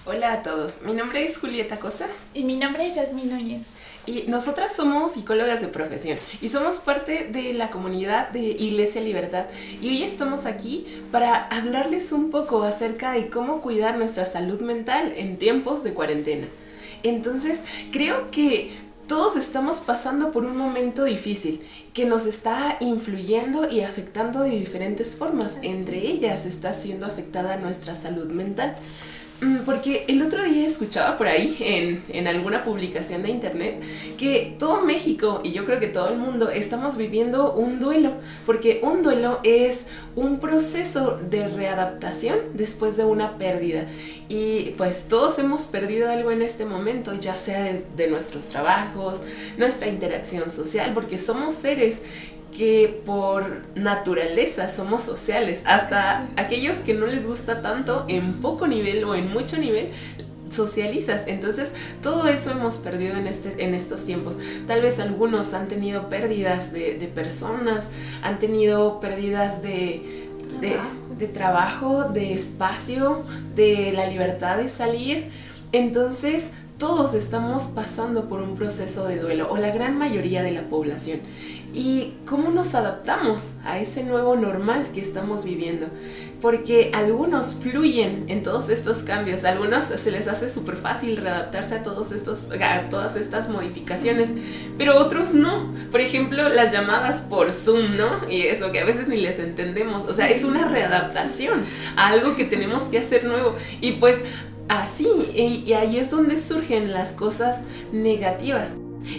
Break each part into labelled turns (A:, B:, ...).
A: Hola a todos, mi nombre es Julieta Costa
B: Y mi nombre es Yasmín Núñez.
A: y nosotras somos psicólogas de profesión y somos parte de la comunidad de Iglesia Libertad y hoy estamos aquí para hablarles un poco acerca de cómo cuidar nuestra salud mental en tiempos de cuarentena. Entonces, creo que todos estamos pasando por un momento difícil que nos está influyendo y afectando de diferentes formas. Entre ellas está siendo afectada nuestra salud mental. Porque el otro día escuchaba por ahí en alguna publicación de internet que todo México y yo creo que todo el mundo estamos viviendo un duelo, porque un duelo es un proceso de readaptación después de una pérdida y pues todos hemos perdido algo en este momento, ya sea de nuestros trabajos, nuestra interacción social, porque somos seres que por naturaleza somos sociales, hasta aquellos que no les gusta tanto en poco nivel o en mucho nivel socializas. Entonces todo eso hemos perdido en estos tiempos. Tal vez algunos han tenido pérdidas de personas, han tenido pérdidas de trabajo, de espacio, de la libertad de salir. Entonces todos estamos pasando por un proceso de duelo, o la gran mayoría de la población. ¿Y cómo nos adaptamos a ese nuevo normal que estamos viviendo? Porque algunos fluyen en todos estos cambios, a algunos se les hace súper fácil readaptarse a todas estas modificaciones, pero otros no. Por ejemplo, las llamadas por Zoom, ¿no? Y eso que a veces ni les entendemos. O sea, es una readaptación a algo que tenemos que hacer nuevo. Y pues así, y ahí es donde surgen las cosas negativas.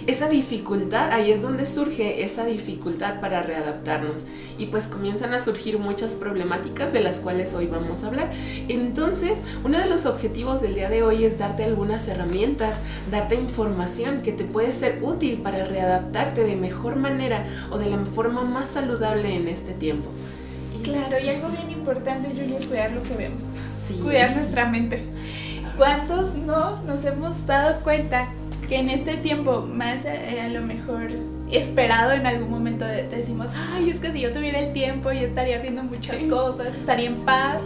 A: Esa dificultad, ahí es donde surge esa dificultad para readaptarnos y pues comienzan a surgir muchas problemáticas de las cuales hoy vamos a hablar. Entonces, uno de los objetivos del día de hoy es darte algunas herramientas, darte información que te puede ser útil para readaptarte de mejor manera o de la forma más saludable en este tiempo.
B: Claro, y algo bien importante, Julia, es cuidar lo que vemos.
A: Sí.
B: Cuidar nuestra mente. ¿Cuántos no nos hemos dado cuenta que en este tiempo más a lo mejor esperado en algún momento decimos, ay, es que si yo tuviera el tiempo yo estaría haciendo muchas cosas, estaría en paz,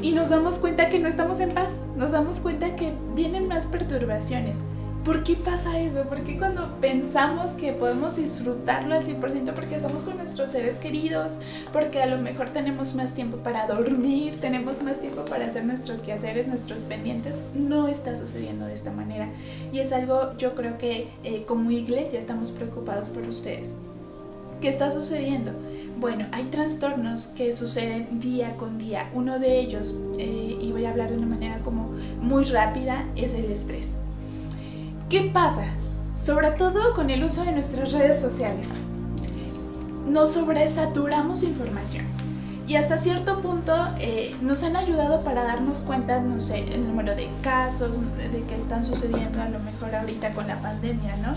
B: y nos damos cuenta que no estamos en paz, nos damos cuenta que vienen más perturbaciones? ¿Por qué pasa eso? ¿Por qué cuando pensamos que podemos disfrutarlo al 100% porque estamos con nuestros seres queridos, porque a lo mejor tenemos más tiempo para dormir, tenemos más tiempo para hacer nuestros quehaceres, nuestros pendientes, no está sucediendo de esta manera? Y es algo, yo creo que como iglesia estamos preocupados por ustedes. ¿Qué está sucediendo? Bueno, hay trastornos que suceden día con día. Uno de ellos, y voy a hablar de una manera como muy rápida, es el estrés. ¿Qué pasa? Sobre todo con el uso de nuestras redes sociales. Nos sobresaturamos de información y hasta cierto punto nos han ayudado para darnos cuenta, no sé, el número de casos de que están sucediendo a lo mejor ahorita con la pandemia, ¿no?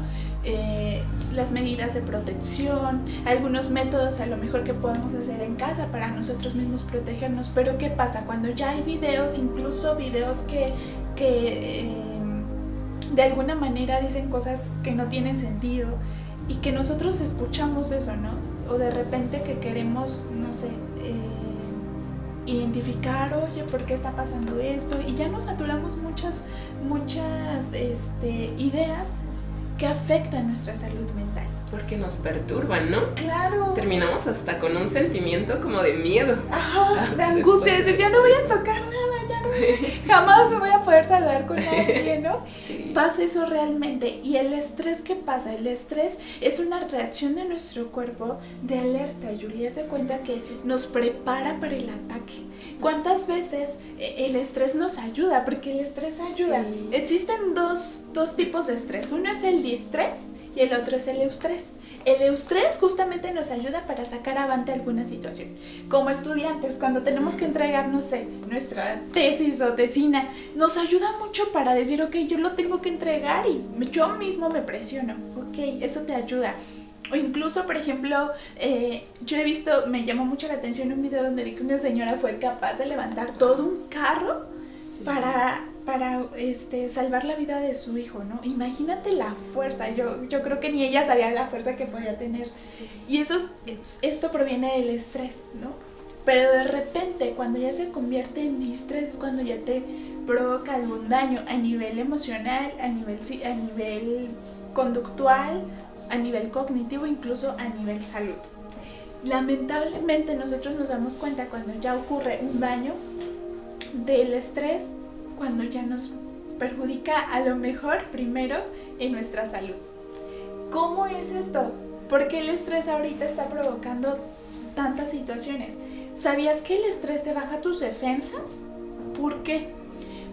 B: Las medidas de protección, algunos métodos a lo mejor que podemos hacer en casa para nosotros mismos protegernos. Pero ¿qué pasa? Cuando ya hay videos, incluso videos que de alguna manera dicen cosas que no tienen sentido y que nosotros escuchamos eso, ¿no? O de repente que queremos, no sé, identificar, oye, ¿por qué está pasando esto? Y ya nos saturamos muchas ideas que afectan nuestra salud mental.
A: Porque nos perturban, ¿no?
B: Claro.
A: Terminamos hasta con un sentimiento como de miedo.
B: Ajá, de angustia, decir, ya no voy a tocar nada, ya no, jamás me voy a poder saludar con nadie, ¿no?
A: Sí.
B: Pasa eso realmente. Y el estrés, ¿qué pasa? El estrés es una reacción de nuestro cuerpo de alerta. Julia se cuenta que nos prepara para el ataque. ¿Cuántas veces el estrés nos ayuda? Porque el estrés ayuda.
A: Sí.
B: Existen dos tipos de estrés. Uno es el distrés y el otro es el eustrés. El eustrés justamente nos ayuda para sacar avante alguna situación. Como estudiantes, cuando tenemos que entregar, no sé, nuestra tesis o tesina, nos ayuda mucho para decir, ok, yo lo tengo que entregar y yo mismo me presiono. Ok, eso te ayuda. O incluso, por ejemplo, yo he visto, me llamó mucho la atención un video donde vi que una señora fue capaz de levantar todo un carro para salvar la vida de su hijo, ¿no? Imagínate la fuerza. Yo creo que ni ella sabía la fuerza que podía tener.
A: Sí.
B: Y esto proviene del estrés, ¿no? Pero de repente, cuando ya se convierte en distrés, es cuando ya te provoca algún daño a nivel emocional, a nivel conductual, a nivel cognitivo, incluso a nivel salud. Lamentablemente nosotros nos damos cuenta cuando ya ocurre un daño del estrés, cuando ya nos perjudica a lo mejor primero en nuestra salud. ¿Cómo es esto? ¿Por qué el estrés ahorita está provocando tantas situaciones? ¿Sabías que el estrés te baja tus defensas? ¿Por qué?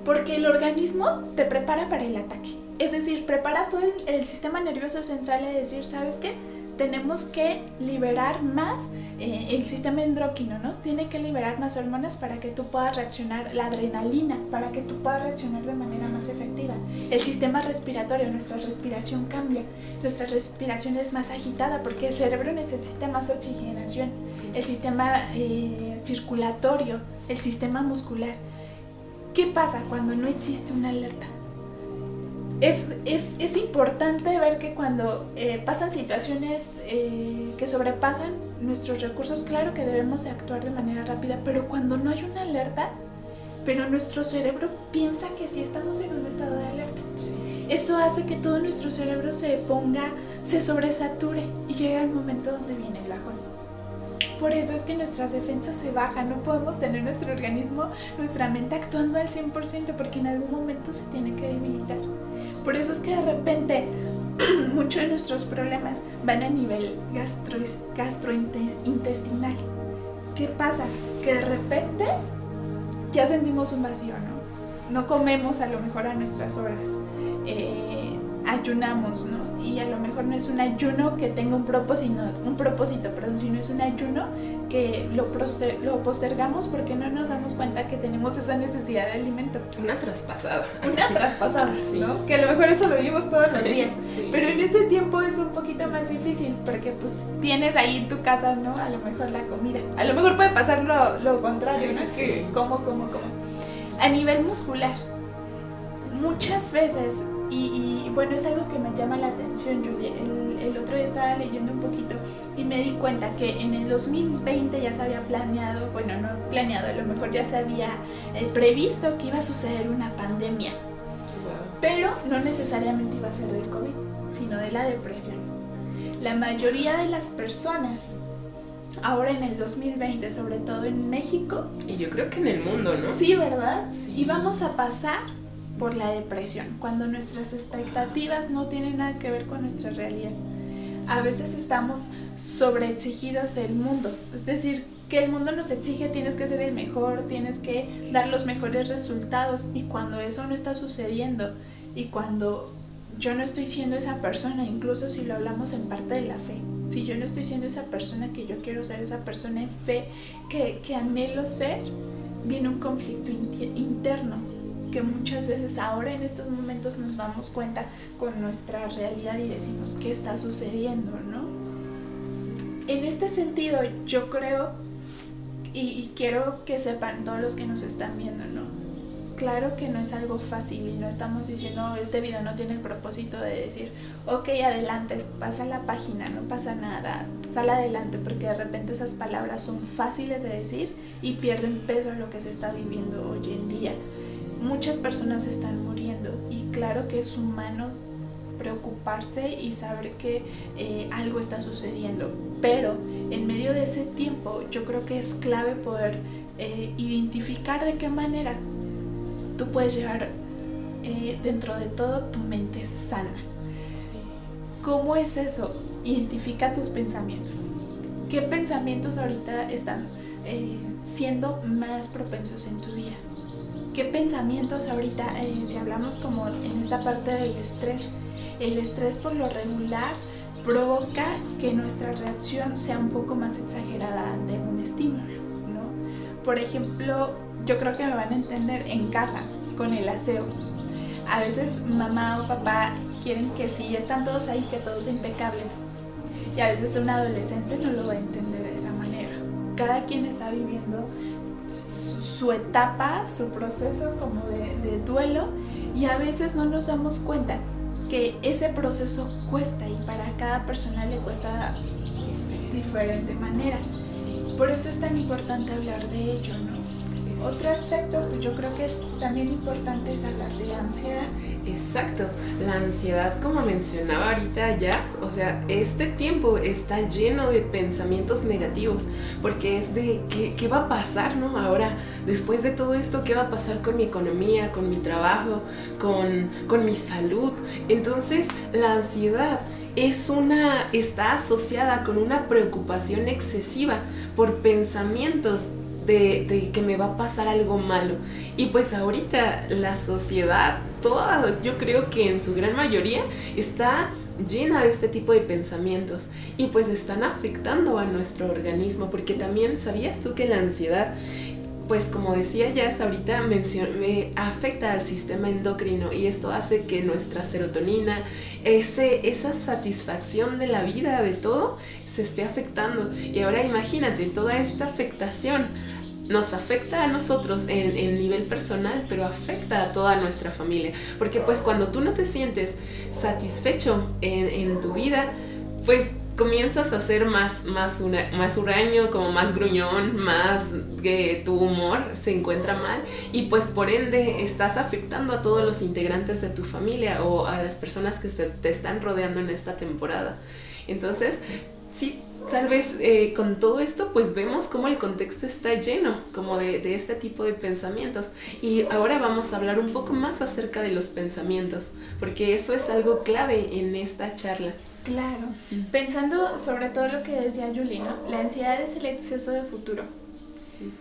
B: Porque el organismo te prepara para el ataque. Es decir, prepara todo el sistema nervioso central a decir, ¿sabes qué? Tenemos que liberar más el sistema endocrino, ¿no? Tiene que liberar más hormonas para que tú puedas reaccionar, la adrenalina, para que tú puedas reaccionar de manera más efectiva. El sistema respiratorio, nuestra respiración cambia, nuestra respiración es más agitada porque el cerebro necesita más oxigenación, el sistema circulatorio, el sistema muscular. ¿Qué pasa cuando no existe una alerta? Es importante ver que cuando pasan situaciones que sobrepasan nuestros recursos, claro que debemos actuar de manera rápida, pero cuando no hay una alerta, pero nuestro cerebro piensa que sí estamos en un estado de alerta. Sí. Eso hace que todo nuestro cerebro se sobresature y llega el momento donde viene el bajón. Por eso es que nuestras defensas se bajan, no podemos tener nuestro organismo, nuestra mente actuando al 100% porque en algún momento se tiene que debilitar. Por eso es que de repente muchos de nuestros problemas van a nivel gastrointestinal. ¿Qué pasa? Que de repente ya sentimos un vacío, ¿no? No comemos a lo mejor a nuestras horas, ayunamos, ¿no? Y a lo mejor no es un ayuno que tenga un propósito, sino es un ayuno que lo postergamos porque no nos damos cuenta que tenemos esa necesidad de alimento.
A: Una traspasada,
B: sí, ¿no? Que a lo mejor eso lo vivimos todos los días, sí. Pero en este tiempo es un poquito más difícil porque pues tienes ahí en tu casa, ¿no? A lo mejor la comida. A lo mejor puede pasar lo contrario, ¿no?
A: Sí.
B: Que como. A nivel muscular, muchas veces, y bueno, es algo que me llama la atención, Julia. El otro día estaba leyendo un poquito y me di cuenta que en el 2020 ya se había planeado, bueno, no planeado, a lo mejor ya se había previsto que iba a suceder una pandemia. Wow. Pero no necesariamente iba a ser del COVID, sino de la depresión. La mayoría de las personas, ahora en el 2020, sobre todo en México,
A: y yo creo que en el mundo, ¿no?
B: Sí, ¿verdad?
A: Sí.
B: Y vamos a pasar por la depresión, cuando nuestras expectativas no tienen nada que ver con nuestra realidad. A veces estamos sobreexigidos del mundo, es decir, que el mundo nos exige, tienes que ser el mejor, tienes que dar los mejores resultados, y cuando eso no está sucediendo, y cuando yo no estoy siendo esa persona, incluso si lo hablamos en parte de la fe, si yo no estoy siendo esa persona que yo quiero ser, esa persona en fe que anhelo ser, viene un conflicto interno, que muchas veces ahora en estos momentos nos damos cuenta con nuestra realidad y decimos, ¿qué está sucediendo, no? En este sentido, yo creo y quiero que sepan todos los que nos están viendo, ¿no? Claro que no es algo fácil y no estamos diciendo, este video no tiene el propósito de decir, ok, adelante, pasa la página, no pasa nada, sal adelante, porque de repente esas palabras son fáciles de decir y pierden peso a lo que se está viviendo hoy en día. Muchas personas están muriendo y claro que es humano preocuparse y saber que algo está sucediendo, pero en medio de ese tiempo yo creo que es clave poder identificar de qué manera tú puedes llevar dentro de todo tu mente sana.
A: Sí.
B: ¿Cómo es eso? Identifica tus pensamientos. ¿Qué pensamientos ahorita están siendo más propensos en tu vida? ¿Qué pensamientos ahorita, si hablamos como en esta parte del estrés, el estrés por lo regular provoca que nuestra reacción sea un poco más exagerada ante un estímulo, ¿no? Por ejemplo, yo creo que me van a entender en casa, con el aseo. A veces mamá o papá quieren que si ya están todos ahí, que todo sea impecable. Y a veces un adolescente no lo va a entender de esa manera. Cada quien está viviendo su etapa, su proceso como de duelo, y a veces no nos damos cuenta que ese proceso cuesta y para cada persona le cuesta de diferente manera. Por eso es tan importante hablar de ello, ¿no? Otro aspecto, pues yo creo que también importante es hablar de ansiedad.
A: Exacto, la ansiedad, como mencionaba ahorita Jax, o sea, este tiempo está lleno de pensamientos negativos, porque es de ¿qué va a pasar, no? Ahora, después de todo esto, ¿qué va a pasar con mi economía, con mi trabajo, con mi salud? Entonces, la ansiedad está asociada con una preocupación excesiva por pensamientos de que me va a pasar algo malo. Y pues ahorita la sociedad toda, yo creo que en su gran mayoría está llena de este tipo de pensamientos y pues están afectando a nuestro organismo, porque también sabías tú que la ansiedad, pues como decía Jazz ahorita, afecta al sistema endocrino, y esto hace que nuestra serotonina, esa satisfacción de la vida, de todo, se esté afectando. Y ahora imagínate, toda esta afectación nos afecta a nosotros en nivel personal, pero afecta a toda nuestra familia, porque pues cuando tú no te sientes satisfecho en tu vida, pues comienzas a ser más huraño, como más gruñón, más que tu humor se encuentra mal, y pues por ende estás afectando a todos los integrantes de tu familia o a las personas que te están rodeando en esta temporada. Entonces, sí, tal vez con todo esto pues vemos cómo el contexto está lleno como de este tipo de pensamientos, y ahora vamos a hablar un poco más acerca de los pensamientos, porque eso es algo clave en esta charla.
B: Claro, pensando sobre todo lo que decía Julie, ¿no? La ansiedad es el exceso de futuro.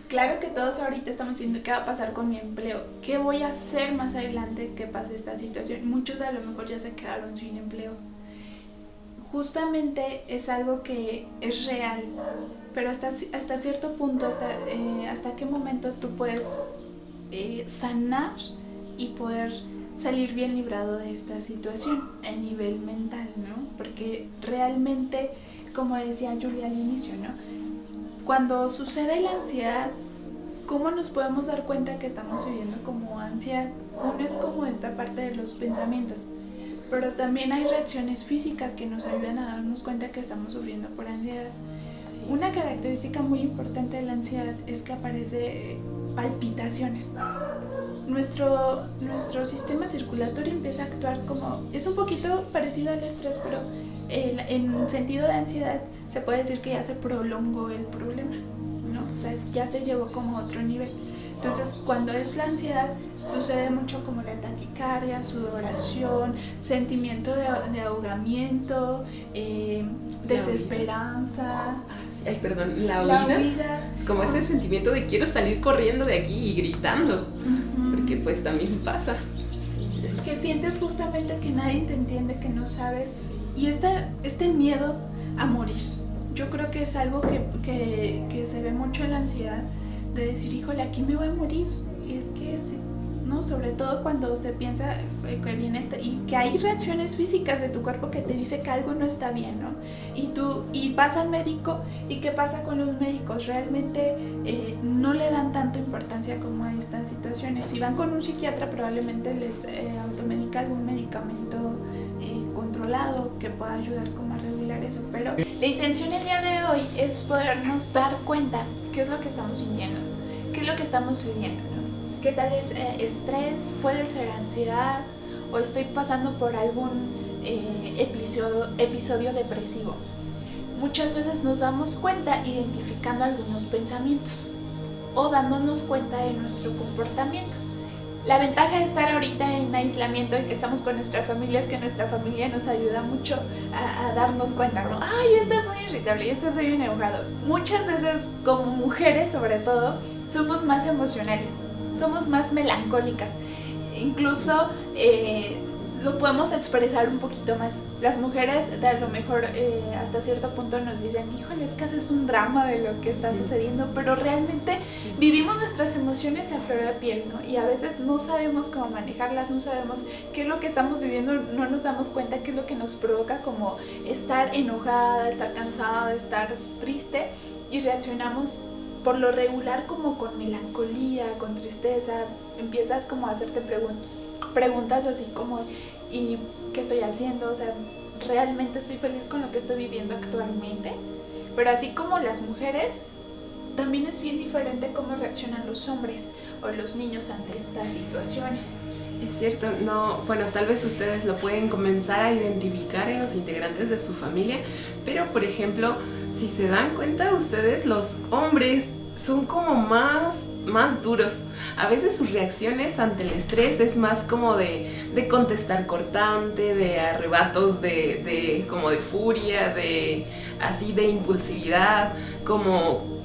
B: Claro que todos ahorita estamos diciendo qué va a pasar con mi empleo, qué voy a hacer más adelante que pase esta situación. Muchos a lo mejor ya se quedaron sin empleo. Justamente es algo que es real, pero hasta cierto punto, hasta qué momento tú puedes sanar y poder salir bien librado de esta situación a nivel mental, ¿no? Porque realmente, como decía Julia al inicio, ¿no? Cuando sucede la ansiedad, ¿cómo nos podemos dar cuenta que estamos viviendo como ansiedad? Uno es como esta parte de los pensamientos, pero también hay reacciones físicas que nos ayudan a darnos cuenta que estamos sufriendo por ansiedad. Sí. Una característica muy importante de la ansiedad es que aparece palpitaciones. Nuestro sistema circulatorio empieza a actuar como... Es un poquito parecido al estrés, pero en sentido de ansiedad se puede decir que ya se prolongó el problema, ¿no? O sea, ya se llevó como a otro nivel. Entonces, cuando es la ansiedad, sucede mucho como la taquicardia, sudoración, sentimiento de ahogamiento, desesperanza.
A: Ay, perdón, la huida. Es como ese sentimiento de quiero salir corriendo de aquí y gritando, porque pues también pasa.
B: Que sientes justamente que nadie te entiende, que no sabes, y este miedo a morir. Yo creo que es algo que se ve mucho en la ansiedad, de decir, híjole, aquí me voy a morir. Y es que, ¿no? Sobre todo cuando se piensa que viene y que hay reacciones físicas de tu cuerpo que te dice que algo no está bien, ¿no? Y vas al médico, ¿y qué pasa con los médicos? Realmente no le dan tanta importancia como a estas situaciones. Si van con un psiquiatra, probablemente les automedica algún medicamento controlado que pueda ayudar como a regular eso, pero la intención el día de hoy es podernos dar cuenta qué es lo que estamos sintiendo, qué es lo que estamos viviendo, ¿no? ¿Qué tal es estrés? Puede ser ansiedad, o estoy pasando por algún episodio depresivo. Muchas veces nos damos cuenta identificando algunos pensamientos o dándonos cuenta de nuestro comportamiento. La ventaja de estar ahorita en aislamiento y que estamos con nuestra familia es que nuestra familia nos ayuda mucho a darnos cuenta, ¿no? Ay, estás muy irritable, estás muy enojado. Muchas veces, como mujeres sobre todo, somos más emocionales, somos más melancólicas. Incluso lo podemos expresar un poquito más. Las mujeres a lo mejor hasta cierto punto nos dicen, híjole, es que haces un drama de lo que está sucediendo, pero realmente vivimos nuestras emociones a flor de piel, ¿no? Y a veces no sabemos cómo manejarlas, no sabemos qué es lo que estamos viviendo, no nos damos cuenta qué es lo que nos provoca como estar enojada, estar cansada, estar triste, y reaccionamos por lo regular como con melancolía, con tristeza. Empiezas como a hacerte preguntas así como, ¿y qué estoy haciendo? O sea, ¿realmente estoy feliz con lo que estoy viviendo actualmente? Pero así como las mujeres, también es bien diferente cómo reaccionan los hombres o los niños ante estas situaciones.
A: Es cierto, no, bueno, tal vez ustedes lo pueden comenzar a identificar en los integrantes de su familia, pero por ejemplo, si se dan cuenta ustedes, los hombres son como más duros. A veces sus reacciones ante el estrés es más como de contestar cortante, de arrebatos como de furia, así de impulsividad, como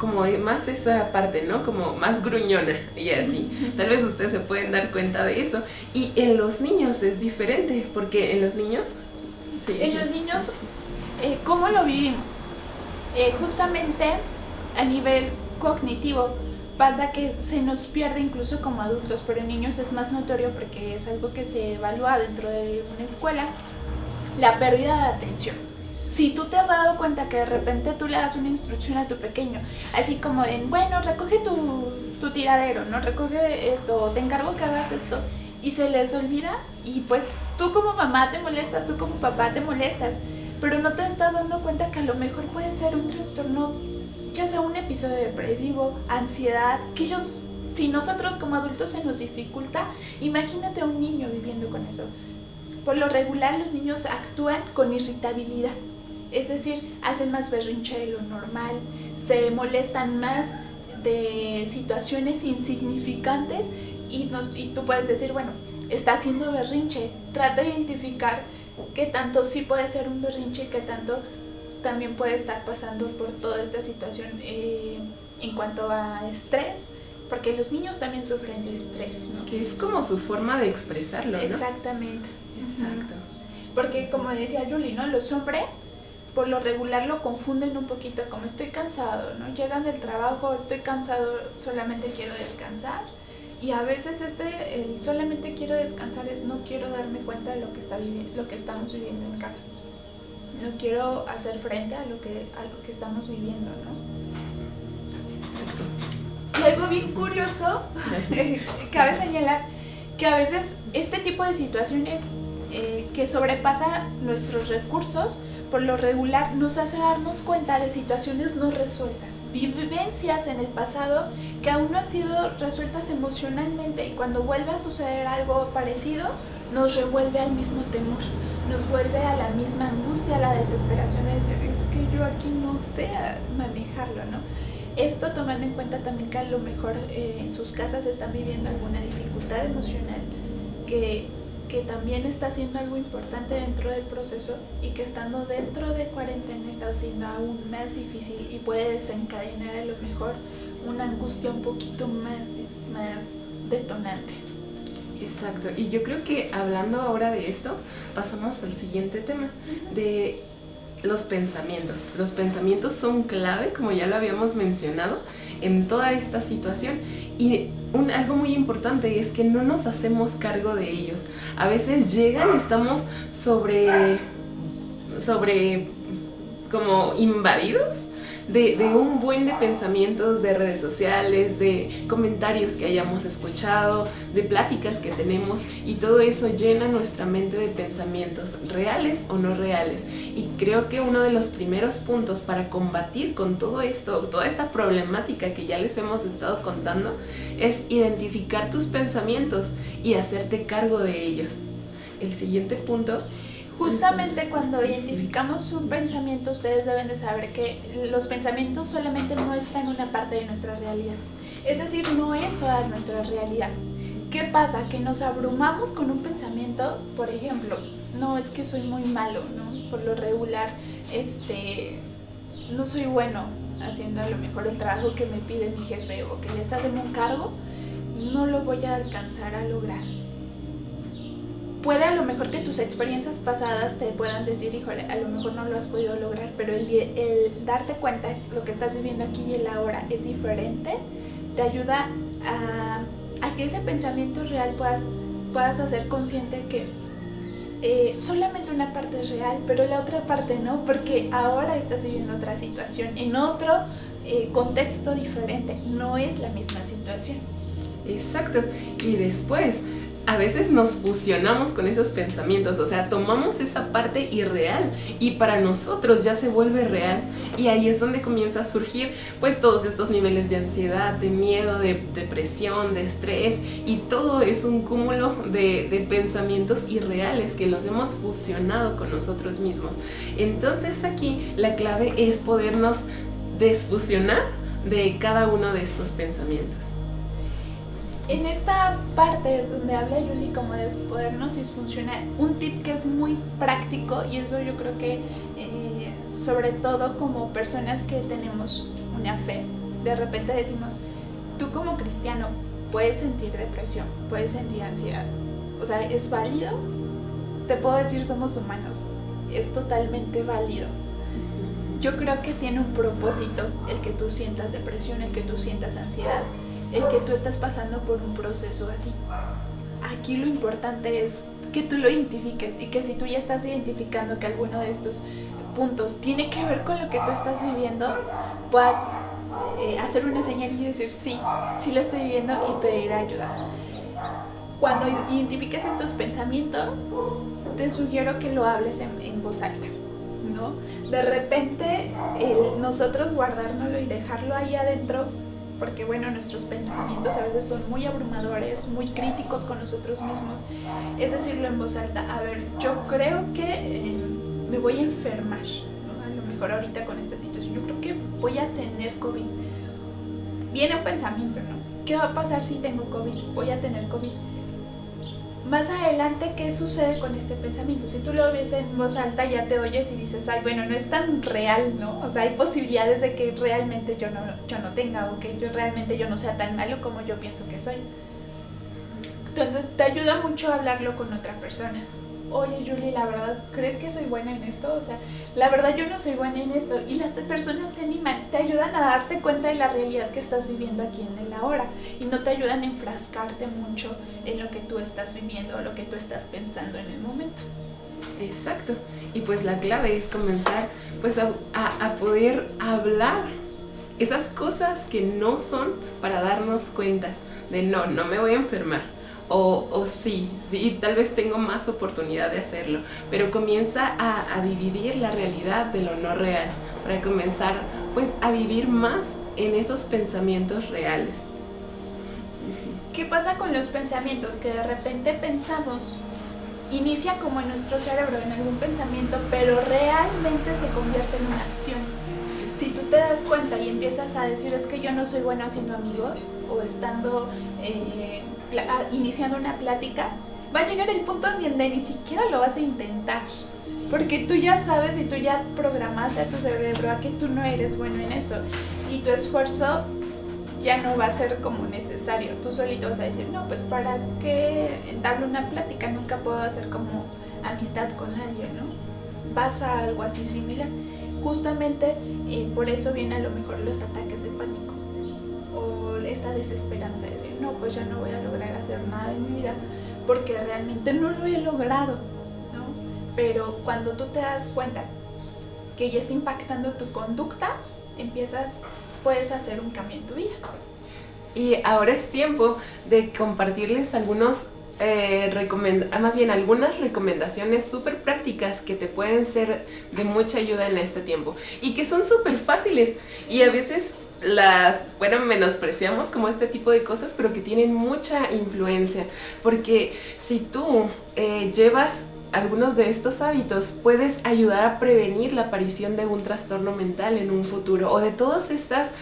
A: más esa parte, ¿no? Como más gruñona y así. Tal vez ustedes se pueden dar cuenta de eso. Y en los niños es diferente, porque en los niños...
B: Sí, en los niños, ¿cómo lo vivimos? Justamente a nivel cognitivo pasa que se nos pierde incluso como adultos, pero en niños es más notorio porque es algo que se evalúa dentro de una escuela, la pérdida de atención. Si tú te has dado cuenta que de repente tú le das una instrucción a tu pequeño, así como en, bueno, recoge tu tiradero, ¿no? Recoge esto, te encargo que hagas esto, y se les olvida, y pues tú como mamá te molestas, tú como papá te molestas, pero no te estás dando cuenta que a lo mejor puede ser un trastorno, ya sea un episodio depresivo, ansiedad, que ellos, si nosotros como adultos se nos dificulta, imagínate a un niño viviendo con eso. Por lo regular los niños actúan con irritabilidad, es decir, hacen más berrinche de lo normal, se molestan más de situaciones insignificantes y tú puedes decir, bueno, está haciendo berrinche, trata de identificar qué tanto sí puede ser un berrinche y qué tanto también puede estar pasando por toda esta situación en cuanto a estrés, porque los niños también sufren de estrés, ¿no?
A: Que es como su forma de expresarlo, ¿no?
B: Exactamente.
A: Exacto.
B: Porque como decía Julie, ¿no? Los hombres por lo regular lo confunden un poquito como estoy cansado, ¿no? Llegan del trabajo, estoy cansado, solamente quiero descansar. Y a veces el solamente quiero descansar es no quiero darme cuenta de lo que estamos viviendo en casa. No quiero hacer frente a lo que estamos viviendo, ¿no?
A: Exacto.
B: Y algo bien curioso, cabe señalar que a veces este tipo de situaciones que sobrepasa nuestros recursos, por lo regular nos hace darnos cuenta de situaciones no resueltas, vivencias en el pasado que aún no han sido resueltas emocionalmente, y cuando vuelve a suceder algo parecido, nos revuelve al mismo temor, nos vuelve a la misma angustia, a la desesperación de decir, es que yo aquí no sé manejarlo, ¿no? Esto tomando en cuenta también que a lo mejor en sus casas están viviendo alguna dificultad emocional que también está siendo algo importante dentro del proceso, y que estando dentro de cuarentena está siendo aún más difícil y puede desencadenar a lo mejor una angustia un poquito más detonante.
A: Exacto, y yo creo que hablando ahora de esto, pasamos al siguiente tema, de los pensamientos. Los pensamientos son clave, como ya lo habíamos mencionado, en toda esta situación, y algo muy importante es que no nos hacemos cargo de ellos. A veces llegan, estamos sobre como invadidos de un buen de pensamientos, de redes sociales, de comentarios que hayamos escuchado, de pláticas que tenemos, y todo eso llena nuestra mente de pensamientos reales o no reales. Y creo que uno de los primeros puntos para combatir con todo esto, toda esta problemática que ya les hemos estado contando, es identificar tus pensamientos y hacerte cargo de ellos. El siguiente punto...
B: Justamente cuando identificamos un pensamiento, ustedes deben de saber que los pensamientos solamente muestran una parte de nuestra realidad. Es decir, no es toda nuestra realidad. ¿Qué pasa? Que nos abrumamos con un pensamiento, por ejemplo, no, es que soy muy malo, ¿no? Por lo regular, no soy bueno haciendo a lo mejor el trabajo que me pide mi jefe, o que ya estás en un cargo, no lo voy a alcanzar a lograr. Puede a lo mejor que tus experiencias pasadas te puedan decir, híjole, a lo mejor no lo has podido lograr, pero el darte cuenta de lo que estás viviendo aquí y el ahora es diferente, te ayuda a que ese pensamiento real puedas hacer consciente que solamente una parte es real, pero la otra parte no, porque ahora estás viviendo otra situación, en otro contexto diferente, no es la misma situación.
A: Exacto, y después a veces nos fusionamos con esos pensamientos, o sea, tomamos esa parte irreal y para nosotros ya se vuelve real, y ahí es donde comienza a surgir pues todos estos niveles de ansiedad, de miedo, de depresión, de estrés, y todo es un cúmulo de pensamientos irreales que los hemos fusionado con nosotros mismos. Entonces aquí la clave es podernos desfusionar de cada uno de estos pensamientos.
B: En esta parte donde habla Yuli como de podernos disfuncionar, un tip que es muy práctico, y eso yo creo que sobre todo como personas que tenemos una fe, de repente decimos, tú como cristiano puedes sentir depresión, puedes sentir ansiedad, o sea, es válido. Te puedo decir, somos humanos, es totalmente válido. Yo creo que tiene un propósito el que tú sientas depresión, el que tú sientas ansiedad, el que tú estás pasando por un proceso así. Aquí lo importante es que tú lo identifiques, y que si tú ya estás identificando que alguno de estos puntos tiene que ver con lo que tú estás viviendo, puedas hacer una señal y decir sí lo estoy viviendo, y pedir ayuda. Cuando identifiques estos pensamientos, te sugiero que lo hables en voz alta, ¿no? De repente nosotros guardárnoslo y dejarlo ahí adentro, porque bueno, nuestros pensamientos a veces son muy abrumadores, muy críticos con nosotros mismos, es decirlo en voz alta. A ver, yo creo que me voy a enfermar, ¿no? A lo mejor ahorita con esta situación, yo creo que voy a tener COVID. Viene un pensamiento, ¿no? ¿Qué va a pasar si tengo COVID? Voy a tener COVID. Más adelante, ¿qué sucede con este pensamiento? Si tú lo ves en voz alta, ya te oyes y dices, ay, bueno, no es tan real, ¿no? O sea, hay posibilidades de que realmente yo no tenga, o que realmente yo no sea tan malo como yo pienso que soy. Entonces, te ayuda mucho a hablarlo con otra persona. Oye, Yuli, la verdad, ¿crees que soy buena en esto? O sea, la verdad yo no soy buena en esto. Y las personas te animan, te ayudan a darte cuenta de la realidad que estás viviendo aquí en el ahora. Y no te ayudan a enfrascarte mucho en lo que tú estás viviendo o lo que tú estás pensando en el momento.
A: Exacto. Y pues la clave es comenzar pues a poder hablar esas cosas que no son, para darnos cuenta de no me voy a enfermar. O sí, tal vez tengo más oportunidad de hacerlo, pero comienza a dividir la realidad de lo no real, para comenzar pues a vivir más en esos pensamientos reales.
B: ¿Qué pasa con los pensamientos? Que de repente pensamos, inicia como en nuestro cerebro, en algún pensamiento, pero realmente se convierte en una acción. Si tú te das cuenta y empiezas a decir, es que yo no soy bueno haciendo amigos, o estando iniciando una plática, va a llegar el punto donde ni siquiera lo vas a intentar, porque tú ya sabes y tú ya programaste a tu cerebro a que tú no eres bueno en eso, y tu esfuerzo ya no va a ser como necesario. Tú solito vas a decir, no, pues para qué entablo una plática, nunca puedo hacer como amistad con alguien, ¿no? Vas a algo así similar. Justamente por eso vienen a lo mejor los ataques de pánico, o esta desesperanza de decir, no, pues ya no voy a lograr hacer nada en mi vida porque realmente no lo he logrado, ¿no? Pero cuando tú te das cuenta que ya está impactando tu conducta, puedes hacer un cambio en tu vida.
A: Y ahora es tiempo de compartirles algunas recomendaciones súper prácticas que te pueden ser de mucha ayuda en este tiempo, y que son súper fáciles, y a veces menospreciamos como este tipo de cosas, pero que tienen mucha influencia, porque si tú llevas algunos de estos hábitos, puedes ayudar a prevenir la aparición de un trastorno mental en un futuro, o de todas estas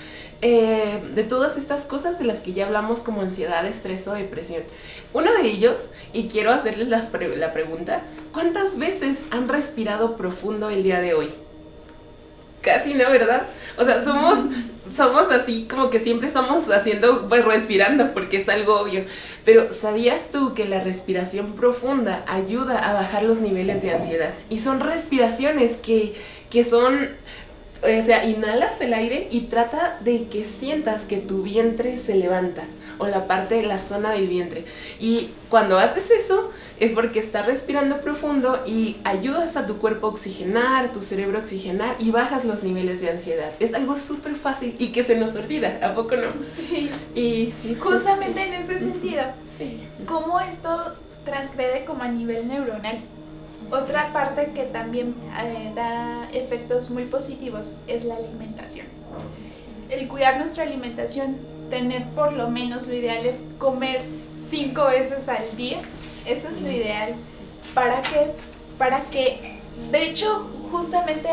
A: cosas de las que ya hablamos, como ansiedad, estrés o depresión. Uno de ellos, y quiero hacerles la pregunta, ¿cuántas veces han respirado profundo el día de hoy? Casi no, ¿verdad? O sea, somos así como que siempre estamos haciendo, pues respirando, porque es algo obvio. Pero ¿sabías tú que la respiración profunda ayuda a bajar los niveles de ansiedad? Y son respiraciones que son... O sea, inhalas el aire y trata de que sientas que tu vientre se levanta, o la zona del vientre. Y cuando haces eso, es porque estás respirando profundo y ayudas a tu cuerpo a oxigenar, a tu cerebro a oxigenar y bajas los niveles de ansiedad. Es algo súper fácil y que se nos olvida, ¿a poco no?
B: Sí.
A: Y
B: justamente en ese sentido,
A: sí.
B: ¿cómo esto transgrede como a nivel neuronal? Otra parte que también da efectos muy positivos es la alimentación. El cuidar nuestra alimentación, tener por lo menos, lo ideal es comer 5 veces al día. Eso es lo ideal. ¿Para que de hecho, justamente,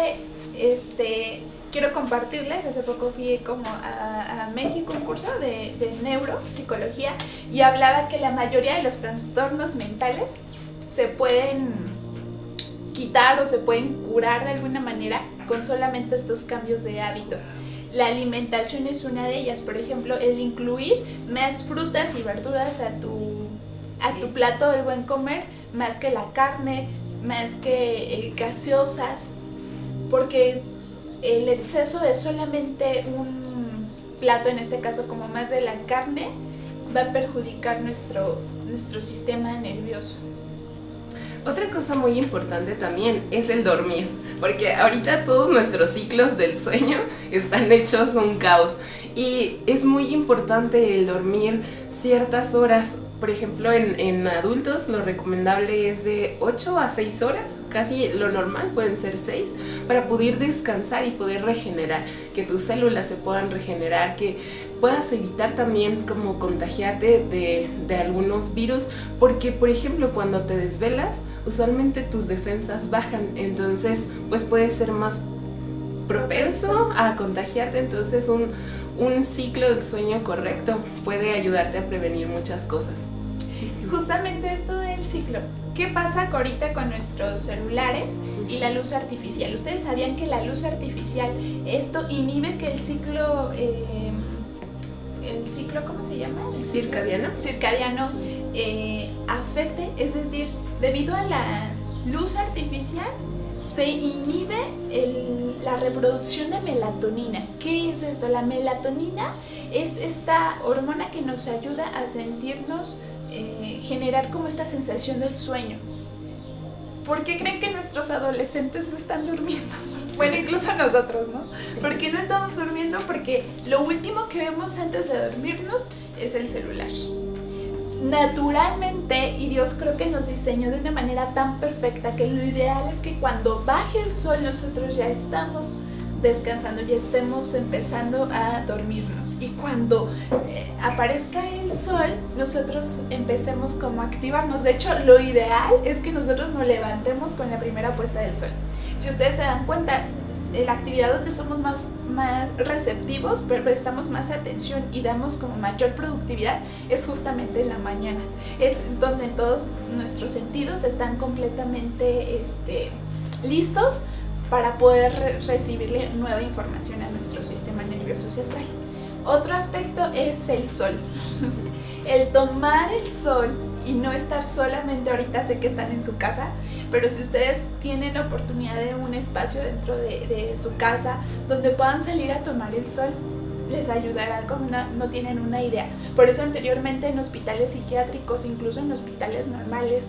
B: quiero compartirles, hace poco fui como a México, un curso de neuropsicología, y hablaba que la mayoría de los trastornos mentales se pueden quitar o se pueden curar de alguna manera con solamente estos cambios de hábito. La alimentación es una de ellas. Por ejemplo, el incluir más frutas y verduras a tu plato del buen comer, más que la carne, más que gaseosas, porque el exceso de solamente un plato, en este caso como más de la carne, va a perjudicar nuestro sistema nervioso.
A: Otra cosa muy importante también es el dormir, porque ahorita todos nuestros ciclos del sueño están hechos un caos y es muy importante el dormir ciertas horas. Por ejemplo, en adultos lo recomendable es de 8 a 6 horas, casi lo normal pueden ser 6, para poder descansar y poder regenerar, que tus células se puedan regenerar, que puedas evitar también como contagiarte de algunos virus, porque por ejemplo cuando te desvelas, usualmente tus defensas bajan, entonces pues puedes ser más propenso a contagiarte, entonces un ciclo del sueño correcto puede ayudarte a prevenir muchas cosas.
B: Justamente esto del ciclo. ¿Qué pasa ahorita con nuestros celulares y la luz artificial? ¿Ustedes sabían que la luz artificial, esto inhibe que el ciclo, ¿cómo se llama? El
A: circadiano.
B: Circadiano afecte, es decir, debido a la luz artificial se inhibe la reproducción de melatonina. ¿Qué es esto? La melatonina es esta hormona que nos ayuda a sentirnos, generar como esta sensación del sueño. ¿Por qué creen que nuestros adolescentes no están durmiendo? Bueno, incluso nosotros, ¿no? ¿Por qué no estamos durmiendo? Porque lo último que vemos antes de dormirnos es el celular. Naturalmente, y Dios creo que nos diseñó de una manera tan perfecta que lo ideal es que cuando baje el sol nosotros ya estamos descansando, ya estemos empezando a dormirnos, y cuando aparezca el sol nosotros empecemos como a activarnos. De hecho, lo ideal es que nosotros nos levantemos con la primera puesta del sol. Si ustedes se dan cuenta, la actividad donde somos más receptivos, pero prestamos más atención y damos como mayor productividad, es justamente en la mañana. Es donde todos nuestros sentidos están completamente listos para poder recibirle nueva información a nuestro sistema nervioso central. Otro aspecto es el sol. El tomar el sol y no estar solamente, ahorita sé que están en su casa, pero si ustedes tienen la oportunidad de un espacio dentro de su casa donde puedan salir a tomar el sol, les ayudará como no tienen una idea. Por eso anteriormente en hospitales psiquiátricos, incluso en hospitales normales,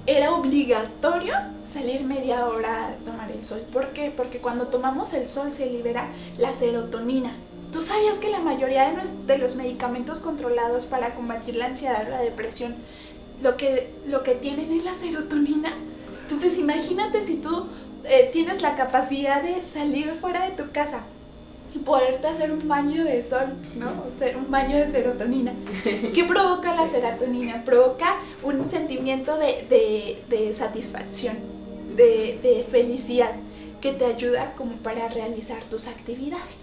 B: era obligatorio salir media hora a tomar el sol. ¿Por qué? Porque cuando tomamos el sol se libera la serotonina. ¿Tú sabías que la mayoría de los medicamentos controlados para combatir la ansiedad o la depresión lo que tienen es la serotonina? Entonces imagínate si tú tienes la capacidad de salir fuera de tu casa y poderte hacer un baño de sol, ¿no? O sea, un baño de serotonina. ¿Qué provoca la serotonina? Provoca un sentimiento de satisfacción, de felicidad, que te ayuda como para realizar tus actividades.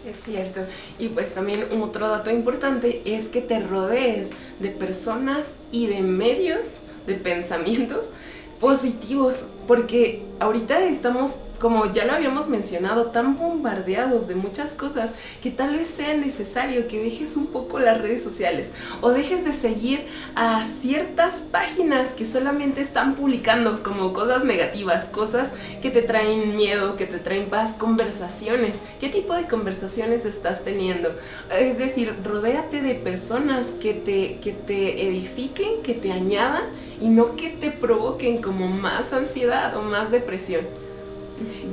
A: Es cierto. Y pues también otro dato importante es que te rodees de personas y de medios, de pensamientos positivos, porque ahorita estamos como ya lo habíamos mencionado, tan bombardeados de muchas cosas que tal vez sea necesario que dejes un poco las redes sociales o dejes de seguir a ciertas páginas que solamente están publicando como cosas negativas, cosas que te traen miedo, que te traen paz, conversaciones. ¿Qué tipo de conversaciones estás teniendo? Es decir, rodéate de personas que te edifiquen, que te añadan y no que te provoquen como más ansiedad o más depresión.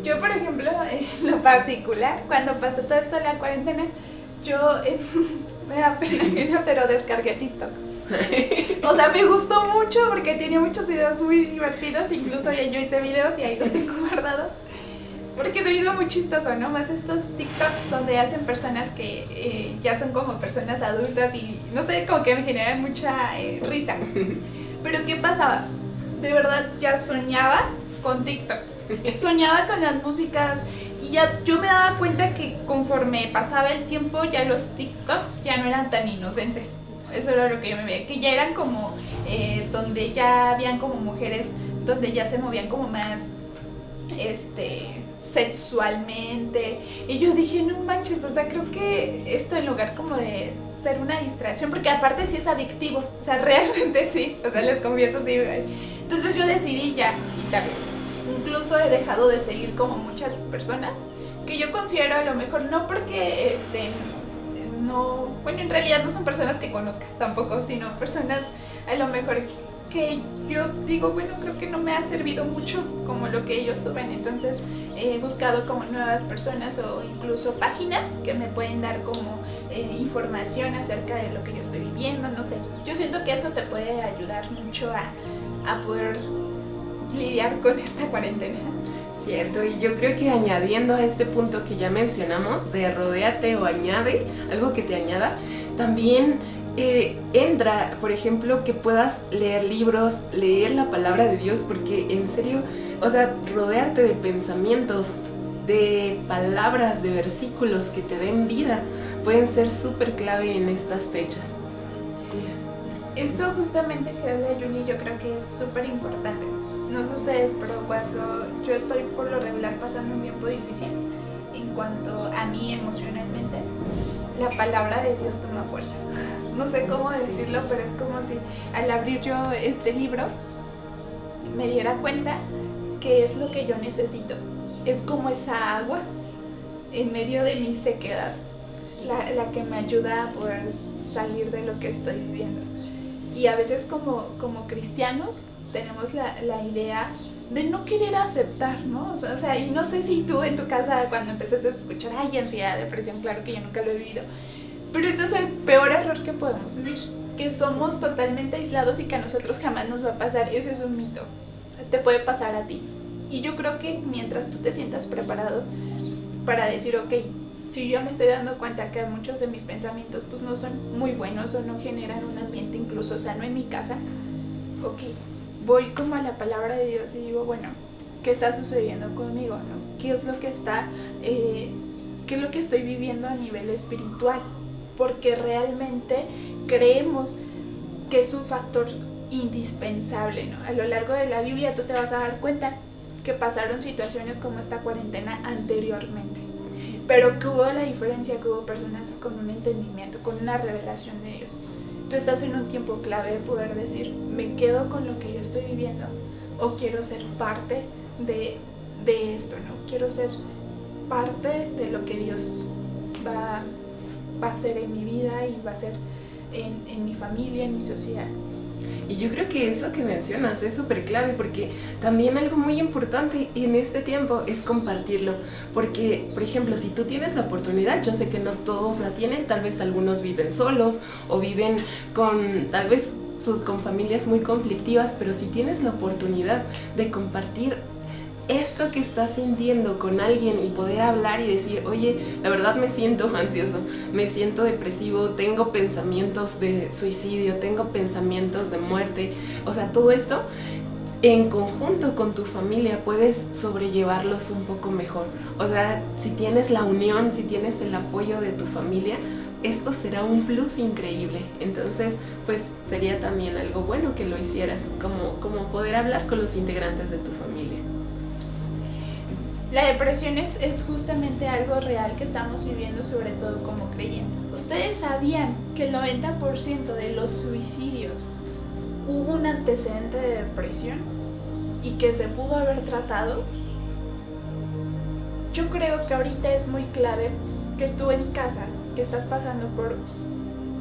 B: Yo, por ejemplo, en lo particular, cuando pasó todo esto de la cuarentena, yo me da pena ajena, pero descargué TikTok. O sea, me gustó mucho porque tenía muchos videos muy divertidos, incluso ya yo hice videos y ahí los tengo guardados. Porque se me hizo muy chistoso, ¿no? Más estos TikToks donde hacen personas que ya son como personas adultas y no sé, como que me generan mucha risa. Pero ¿qué pasaba? De verdad ya soñaba con TikToks. Soñaba con las músicas y ya yo me daba cuenta que conforme pasaba el tiempo ya los TikToks ya no eran tan inocentes. Eso era lo que yo me veía, que ya eran como donde ya habían como mujeres, donde ya se movían como más sexualmente. Y yo dije, no manches, o sea, creo que esto en lugar como de ser una distracción, porque aparte sí es adictivo, o sea, realmente sí, o sea, les confieso, sí. Entonces yo decidí ya quitarlo. Incluso he dejado de seguir como muchas personas que yo considero a lo mejor no porque no, bueno, en realidad no son personas que conozca tampoco, sino personas a lo mejor que yo digo, bueno, creo que no me ha servido mucho como lo que ellos suben. Entonces he buscado como nuevas personas o incluso páginas que me pueden dar como información acerca de lo que yo estoy viviendo, no sé. Yo siento que eso te puede ayudar mucho a poder lidiar con esta cuarentena.
A: Cierto, y yo creo que añadiendo a este punto que ya mencionamos de rodéate o añade, algo que te añada, también entra, por ejemplo, que puedas leer libros, leer la palabra de Dios, porque en serio, o sea, rodearte de pensamientos, de palabras, de versículos que te den vida, pueden ser súper clave en estas fechas.
B: Esto justamente que habla Yuli, yo creo que es súper importante. No sé ustedes, pero cuando yo estoy por lo regular pasando un tiempo difícil, en cuanto a mí emocionalmente, la palabra de Dios toma fuerza. No sé cómo decirlo, pero es como si al abrir yo este libro me diera cuenta que es lo que yo necesito. Es como esa agua en medio de mi sequedad, la que me ayuda a poder salir de lo que estoy viviendo. Y a veces como cristianos tenemos la idea de no querer aceptar, ¿no? O sea, y no sé si tú en tu casa cuando empezaste a escuchar, ay, ansiedad, depresión, claro que yo nunca lo he vivido, pero este es el peor error que podemos vivir, que somos totalmente aislados y que a nosotros jamás nos va a pasar. Ese es un mito, o sea, te puede pasar a ti. Y yo creo que mientras tú te sientas preparado para decir, ok, si yo me estoy dando cuenta que muchos de mis pensamientos pues no son muy buenos o no generan un ambiente incluso sano en mi casa, ok, voy como a la palabra de Dios y digo, bueno, ¿qué está sucediendo conmigo? ¿No? ¿Qué es lo que qué es lo que estoy viviendo a nivel espiritual? Porque realmente creemos que es un factor indispensable, ¿no? A lo largo de la Biblia tú te vas a dar cuenta que pasaron situaciones como esta cuarentena anteriormente, pero que hubo la diferencia, que hubo personas con un entendimiento, con una revelación de Dios. Tú estás en un tiempo clave de poder decir, me quedo con lo que yo estoy viviendo o quiero ser parte de esto, ¿no? Quiero ser parte de lo que Dios va a hacer en mi vida y va a hacer en mi familia, en mi sociedad.
A: Y yo creo que eso que mencionas es súper clave, porque también algo muy importante en este tiempo es compartirlo. Porque, por ejemplo, si tú tienes la oportunidad, yo sé que no todos la tienen, tal vez algunos viven solos o viven con, tal vez, con familias muy conflictivas, pero si tienes la oportunidad de compartir esto que estás sintiendo con alguien y poder hablar y decir, oye, la verdad me siento ansioso, me siento depresivo, tengo pensamientos de suicidio, tengo pensamientos de muerte, o sea, todo esto en conjunto con tu familia puedes sobrellevarlos un poco mejor. O sea, si tienes la unión, si tienes el apoyo de tu familia, esto será un plus increíble. Entonces, pues sería también algo bueno que lo hicieras, como poder hablar con los integrantes de tu familia.
B: La depresión es justamente algo real que estamos viviendo, sobre todo como creyentes. ¿Ustedes sabían que el 90% de los suicidios hubo un antecedente de depresión y que se pudo haber tratado? Yo creo que ahorita es muy clave que tú en casa, que estás pasando por...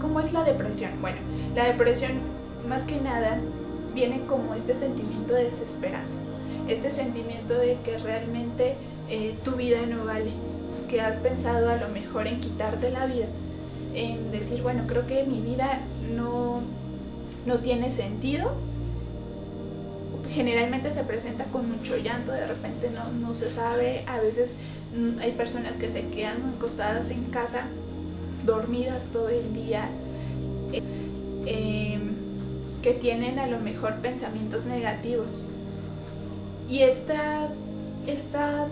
B: ¿Cómo es la depresión? Bueno, la depresión más que nada viene como este sentimiento de desesperanza, este sentimiento de que realmente tu vida no vale, que has pensado a lo mejor en quitarte la vida, en decir, bueno, creo que mi vida no tiene sentido. Generalmente se presenta con mucho llanto, de repente no se sabe, a veces hay personas que se quedan acostadas en casa, dormidas todo el día, que tienen a lo mejor pensamientos negativos. Y esta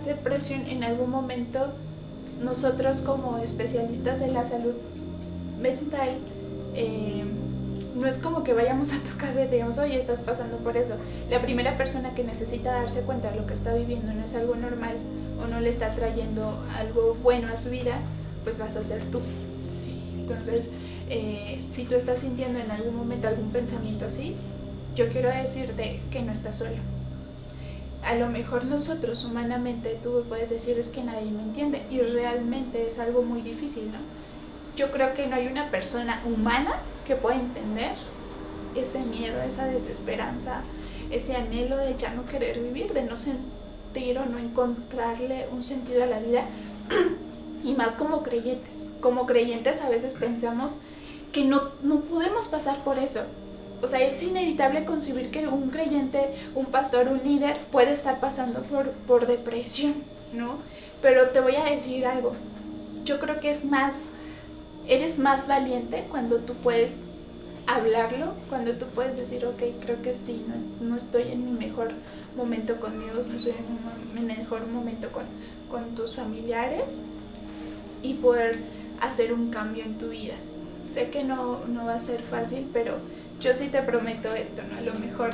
B: depresión, en algún momento nosotros como especialistas de la salud mental, no es como que vayamos a tu casa y te digamos, oye, estás pasando por eso. La primera persona que necesita darse cuenta de lo que está viviendo no es algo normal o no le está trayendo algo bueno a su vida, pues vas a ser tú.
A: Sí.
B: Entonces, si tú estás sintiendo en algún momento algún pensamiento así, yo quiero decirte que no estás solo. A lo mejor nosotros humanamente, tú puedes decir, es que nadie me entiende, y realmente es algo muy difícil, ¿no? Yo creo que no hay una persona humana que pueda entender ese miedo, esa desesperanza, ese anhelo de ya no querer vivir, de no sentir o no encontrarle un sentido a la vida. Y más como creyentes. Como creyentes a veces pensamos que no podemos pasar por eso. O sea, es inevitable concebir que un creyente, un pastor, un líder puede estar pasando por depresión, ¿no? Pero te voy a decir algo. Yo creo que eres más valiente cuando tú puedes hablarlo, cuando tú puedes decir, ok, creo que sí, no estoy en mi mejor momento con Dios, no estoy en el mejor momento con tus familiares, y poder hacer un cambio en tu vida. Sé que no va a ser fácil, pero yo sí te prometo esto, ¿no? A lo mejor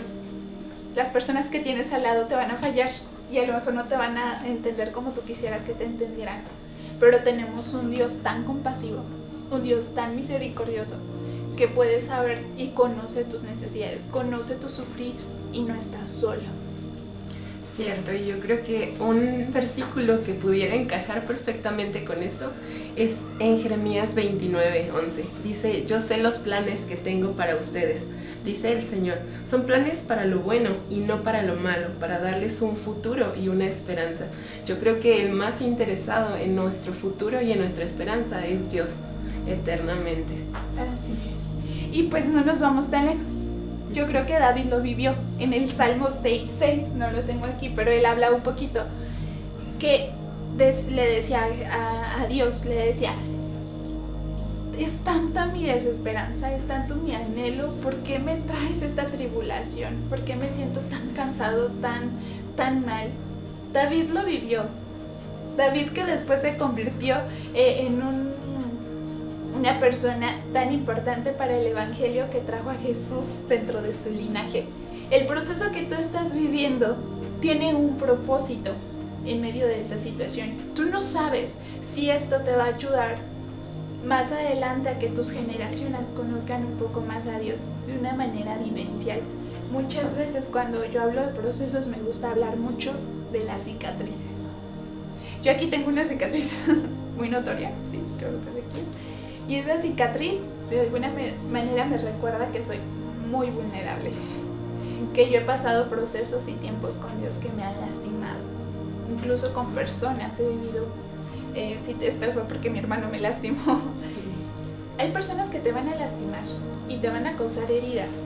B: las personas que tienes al lado te van a fallar y a lo mejor no te van a entender como tú quisieras que te entendieran, pero tenemos un Dios tan compasivo, un Dios tan misericordioso, que puede saber y conoce tus necesidades, conoce tu sufrir y no estás solo.
A: Cierto, y yo creo que un versículo que pudiera encajar perfectamente con esto es en Jeremías 29:11. Dice, yo sé los planes que tengo para ustedes, dice el Señor, son planes para lo bueno y no para lo malo, para darles un futuro y una esperanza. Yo creo que el más interesado en nuestro futuro y en nuestra esperanza es Dios, eternamente.
B: Así es. Y pues no nos vamos tan lejos. Yo creo que David lo vivió en el Salmo 6:6, no lo tengo aquí, pero él habla un poquito, que le decía a Dios, le decía, es tanta mi desesperanza, es tanto mi anhelo, ¿por qué me traes esta tribulación? ¿Por qué me siento tan cansado, tan mal? David lo vivió. David, que después se convirtió en una persona tan importante para el evangelio, que trajo a Jesús dentro de su linaje. El proceso que tú estás viviendo tiene un propósito en medio de esta situación. Tú no sabes si esto te va a ayudar más adelante a que tus generaciones conozcan un poco más a Dios de una manera vivencial. Muchas veces cuando yo hablo de procesos me gusta hablar mucho de las cicatrices. Yo aquí tengo una cicatriz muy notoria, sí, creo que aquí. Y esa cicatriz de alguna manera me recuerda que soy muy vulnerable, que yo he pasado procesos y tiempos con Dios que me han lastimado, incluso con personas he vivido. Si esto fue porque mi hermano me lastimó. Hay personas que te van a lastimar y te van a causar heridas,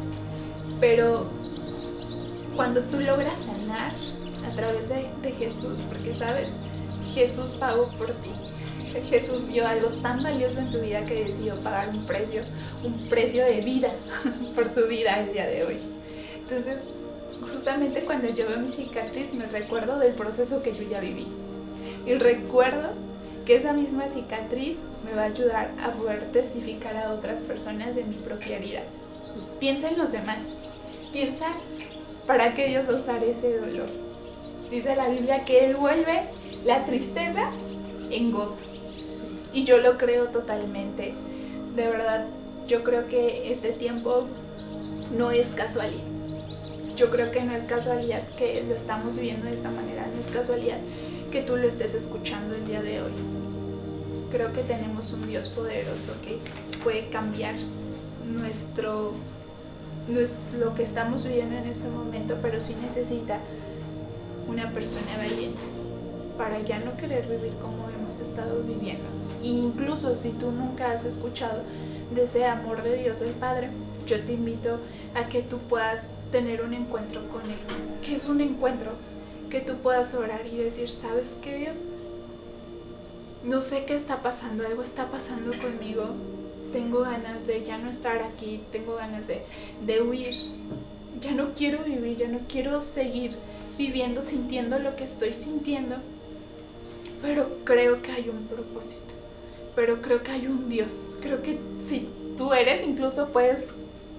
B: pero cuando tú logras sanar a través de Jesús, porque sabes, Jesús pagó por ti. Jesús vio algo tan valioso en tu vida que decidió pagar un precio de vida por tu vida el día de hoy. Entonces, justamente cuando yo veo mi cicatriz me recuerdo del proceso que yo ya viví. Y recuerdo que esa misma cicatriz me va a ayudar a poder testificar a otras personas de mi propia herida. Piensa en los demás. Piensa para qué Dios va a usar ese dolor. Dice la Biblia que Él vuelve la tristeza en gozo. Y yo lo creo totalmente. De verdad, yo creo que este tiempo no es casualidad. Yo creo que no es casualidad que lo estamos viviendo de esta manera. No es casualidad que tú lo estés escuchando el día de hoy. Creo que tenemos un Dios poderoso que puede cambiar lo que estamos viviendo en este momento, pero sí necesita una persona valiente para ya no querer vivir como hemos estado viviendo. E incluso si tú nunca has escuchado de ese amor de Dios el Padre, yo te invito a que tú puedas tener un encuentro con Él. ¿Qué es un encuentro? Que tú puedas orar y decir, ¿sabes qué, Dios? No sé qué está pasando, algo está pasando conmigo. Tengo ganas de ya no estar aquí, tengo ganas de huir. Ya no quiero vivir, ya no quiero seguir viviendo, sintiendo lo que estoy sintiendo. Pero creo que hay un propósito. Pero creo que hay un Dios. Creo que si tú eres, incluso puedes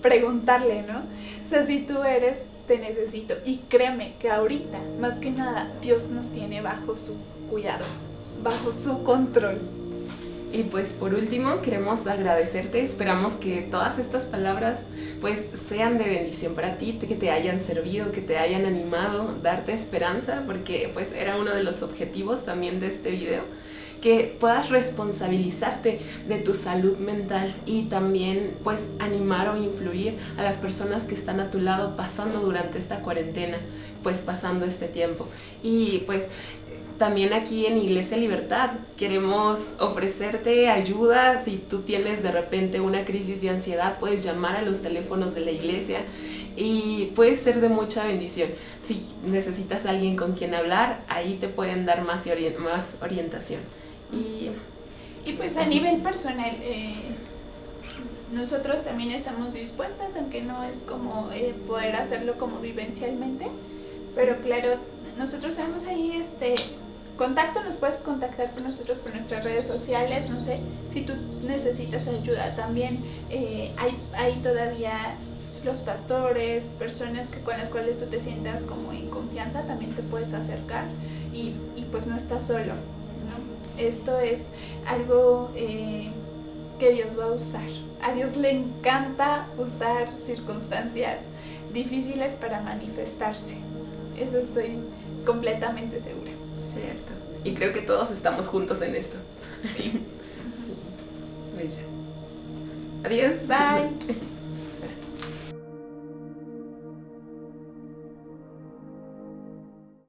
B: preguntarle, ¿no? O sea, si tú eres, te necesito. Y créeme que ahorita, más que nada, Dios nos tiene bajo su cuidado, bajo su control.
A: Y pues por último queremos agradecerte, esperamos que todas estas palabras pues sean de bendición para ti, que te hayan servido, que te hayan animado, darte esperanza, porque pues era uno de los objetivos también de este video, que puedas responsabilizarte de tu salud mental y también pues animar o influir a las personas que están a tu lado pasando durante esta cuarentena, pues pasando este tiempo. Y pues también aquí en Iglesia Libertad queremos ofrecerte ayuda. Si tú tienes de repente una crisis de ansiedad, puedes llamar a los teléfonos de la iglesia y puede ser de mucha bendición. Si necesitas a alguien con quien hablar, ahí te pueden dar más orientación.
B: Y pues a nivel personal, nosotros también estamos dispuestas, aunque no es como poder hacerlo como vivencialmente, pero claro, nosotros tenemos ahí contacto, nos puedes contactar con nosotros por nuestras redes sociales, no sé, si tú necesitas ayuda también, hay todavía los pastores, personas con las cuales tú te sientas como en confianza, también te puedes acercar y pues no estás solo, ¿no? Esto es algo que Dios va a usar. A Dios le encanta usar circunstancias difíciles para manifestarse. Eso estoy completamente segura.
A: Cierto. Y creo que todos estamos juntos en esto.
B: Sí.
A: Sí. Bella. Adiós.
B: Bye.